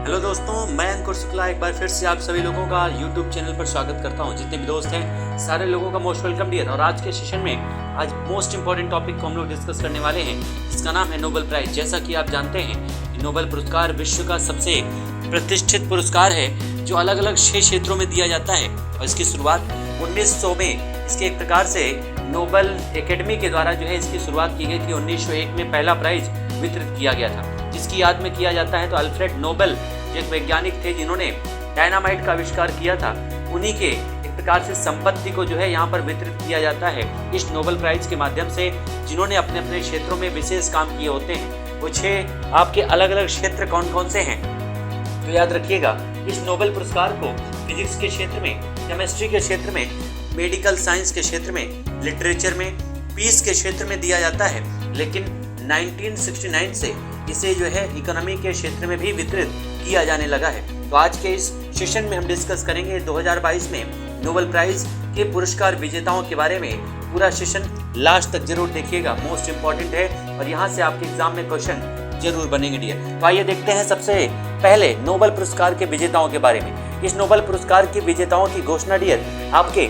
Hello दोस्तों, मैं अंकुर शुक्ला एक बार फिर से आप सभी लोगों का यूट्यूब चैनल पर स्वागत करता हूं। जितने भी दोस्त हैं सारे लोगों का मोस्ट वेलकम डियर। और आज के सेशन में आज मोस्ट इंपॉर्टेंट टॉपिक को हम लोग डिस्कस करने वाले हैं, जिसका नाम है नोबेल प्राइज। जैसा कि आप जानते हैं कि नोबेल पुरस्कार विश्व का सबसे प्रतिष्ठित पुरस्कार है जो अलग अलग 6 क्षेत्रों में दिया जाता है। और इसकी शुरुआत 1900 में इसके एक प्रकार से नोबेल एकेडमी के द्वारा जो है इसकी शुरुआत की गई थी। 1901 में पहला प्राइज वितरित किया गया था, जिसकी याद में किया जाता है। तो अल्फ्रेड नोबेल जो एक वैज्ञानिक थे जिन्होंने डायनामाइट का आविष्कार किया था, उन्हीं के एक प्रकार से संपत्ति को जो है यहाँ पर वितरित किया जाता है इस नोबेल प्राइज के माध्यम से। जिन्होंने अपने अपने क्षेत्रों में विशेष काम किए होते हैं, वो 6 आपके अलग अलग क्षेत्र कौन कौन से हैं, तो याद रखिएगा। इस नोबेल पुरस्कार को फिजिक्स के क्षेत्र में, केमिस्ट्री के क्षेत्र में, मेडिकल साइंस के क्षेत्र में, लिटरेचर में, पीस के क्षेत्र में दिया जाता है। लेकिन 1969 से इसे जो है इकोनॉमी के क्षेत्र में भी वितरित किया जाने लगा है। तो आज के इस सेशन में हम डिस्कस करेंगे 2022 में नोबेल प्राइज के पुरस्कार विजेताओं के बारे में। पूरा सेशन लास्ट तक जरूर देखिएगा, मोस्ट इंपॉर्टेंट है और यहाँ से आपके एग्जाम में क्वेश्चन जरूर बनेंगे डियर। तो आइए देखते हैं सबसे पहले नोबेल पुरस्कार के विजेताओं के बारे में। इस नोबेल पुरस्कार के विजेताओं की घोषणा डियर आपके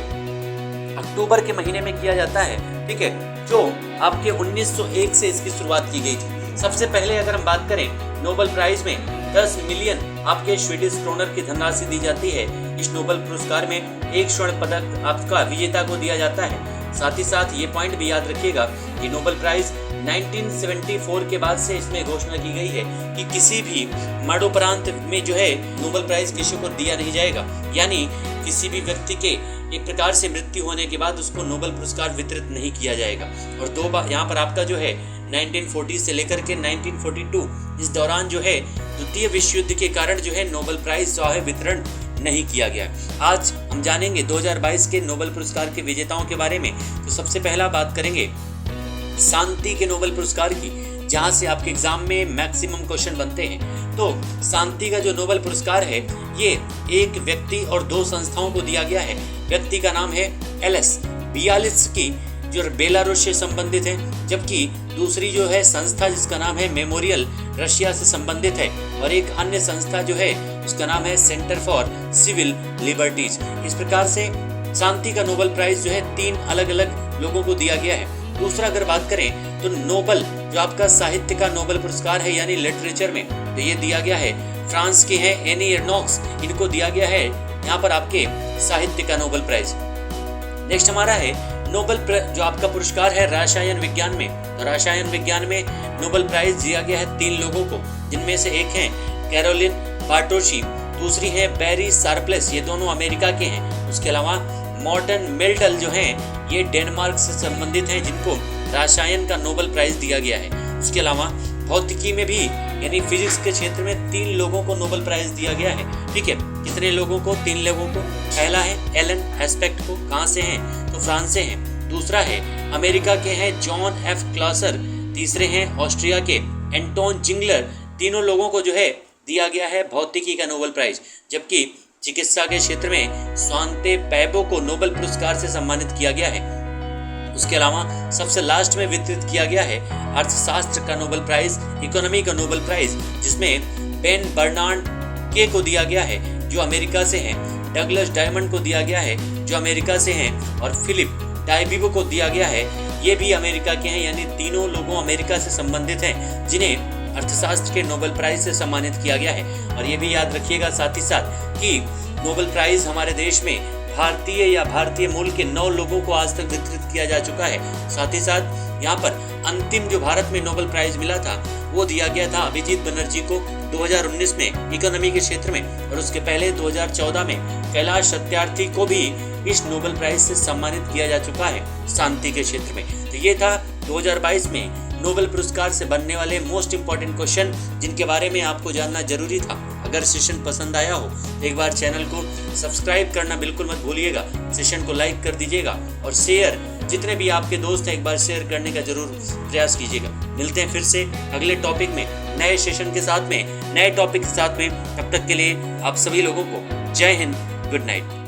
अक्टूबर के महीने में किया जाता है, ठीक है, जो आपके 1901 से इसकी शुरुआत की गई थी। सबसे पहले अगर हम बात करें, नोबेल प्राइज में 10 मिलियन आपके स्वीडिश क्रोनर की धनराशि दी जाती है। इस नोबेल पुरस्कार में 1 स्वर्ण पदक आपका विजेता को दिया जाता है। साथ ही साथ ये पॉइंट भी याद रखिएगा कि नोबेल प्राइज 1974 के बाद से इसमें घोषणा की गई है कि किसी भी मरणोपरांत में जो है नोबेल प्राइज किसी को दिया नहीं जाएगा। यानी किसी भी व्यक्ति के एक प्रकार से मृत्यु होने के बाद उसको नोबेल पुरस्कार वितरित नहीं किया जाएगा। और 2 बार यहाँ पर आपका जो है 1940 से लेकर के 1942 इस दौरान जो है द्वितीय विश्व युद्ध के कारण जो है नोबेल प्राइज जो है वितरण नहीं किया गया। आज हम जानेंगे 2022 के नोबेल पुरस्कार के विजेताओं के बारे में। तो सबसे पहला बात करेंगे शांति के नोबेल पुरस्कार की, जहां से आपके एग्जाम में मैक्सिमम क्वेश्चन बनते हैं। तो शांति का जो नोबेल पुरस्कार है ये एक व्यक्ति और 2 संस्थाओं को दिया गया है। व्यक्ति का नाम है एलेस बियालित्स्की जो बेलारूस से संबंधित है, जबकि दूसरी जो है संस्था जिसका नाम है मेमोरियल रशिया से संबंधित है। और एक अन्य संस्था जो है उसका नाम है सेंटर फॉर सिविल लिबर्टीज। इस प्रकार से शांति का नोबेल प्राइज जो है 3 अलग अलग लोगों को दिया गया है। दूसरा अगर बात करें तो नोबेल जो आपका साहित्य का नोबेल पुरस्कार है यानी लिटरेचर में, तो ये दिया गया है फ्रांस के हैं एनी एर्नॉक्स, इनको दिया गया है यहाँ पर आपके साहित्य का नोबेल प्राइज। नेक्स्ट हमारा है नोबेल जो आपका पुरस्कार है रसायन विज्ञान में। तो रसायन विज्ञान में नोबेल प्राइज दिया गया है 3 लोगों को, जिनमें से एक है कैरोलिन बार्टोशी, दूसरी है बैरी शार्प्लेस, ये दोनों अमेरिका के हैं। उसके अलावा मॉर्टन मेल्टल जो हैं ये डेनमार्क से संबंधित हैं, जिनको रसायन का नोबेल प्राइज दिया गया है। उसके अलावा भौतिकी में भी यानी फिजिक्स के क्षेत्र में 3 लोगों को नोबेल प्राइज दिया गया है, ठीक है। कितने लोगों को? 3 लोगों को। पहला है एलन एस्पेक्ट को, कहाँ से हैं? तो फ्रांस से हैं। दूसरा है अमेरिका के हैं जॉन एफ क्लासर, तीसरे हैं ऑस्ट्रिया के एंटोन जिंगलर। तीनों लोगों को जो है दिया गया है भौतिकी का नोबेल प्राइज। जबकि चिकित्सा के क्षेत्र में स्वांते पैबो को नोबेल पुरस्कार से सम्मानित किया गया है। उसके अलावा सबसे लास्ट में वितरित किया गया है अर्थशास्त्र का नोबेल प्राइज, इकोनॉमी का नोबेल प्राइज, जिसमें बेन बर्नार्ड के को दिया गया है जो अमेरिका से हैं, डगलस डायमंड को दिया गया है जो अमेरिका से हैं, और फिलिप डाइबिबो को दिया गया है, ये भी अमेरिका के हैं। यानी तीनों लोगों अमेरिका से संबंधित हैं जिन्हें अर्थशास्त्र के नोबेल प्राइज से सम्मानित किया गया है। और ये भी याद रखिएगा साथ ही साथ कि नोबेल प्राइज हमारे देश में भारतीय या भारतीय मूल के 9 लोगों को आज तक वितरित किया जा चुका है। साथ ही साथ यहाँ पर अंतिम जो भारत में नोबेल प्राइज मिला था वो दिया गया था अभिजीत बनर्जी को 2019 में इकोनॉमी के क्षेत्र में, और उसके पहले 2014 में कैलाश सत्यार्थी को भी इस नोबेल प्राइज से सम्मानित किया जा चुका है शांति के क्षेत्र में। तो ये था 2022 में नोबेल पुरस्कार से बनने वाले मोस्ट इंपॉर्टेंट क्वेश्चन, जिनके बारे में आपको जानना जरूरी था। अगर सेशन पसंद आया हो तो एक बार चैनल को सब्सक्राइब करना बिल्कुल मत भूलिएगा, सेशन को लाइक कर दीजिएगा और शेयर, जितने भी आपके दोस्त हैं एक बार शेयर करने का जरूर प्रयास कीजिएगा। मिलते हैं फिर से अगले टॉपिक में, नए सेशन के साथ में, नए टॉपिक के साथ में। तब तक के लिए आप सभी लोगों को जय हिंद, गुड नाइट।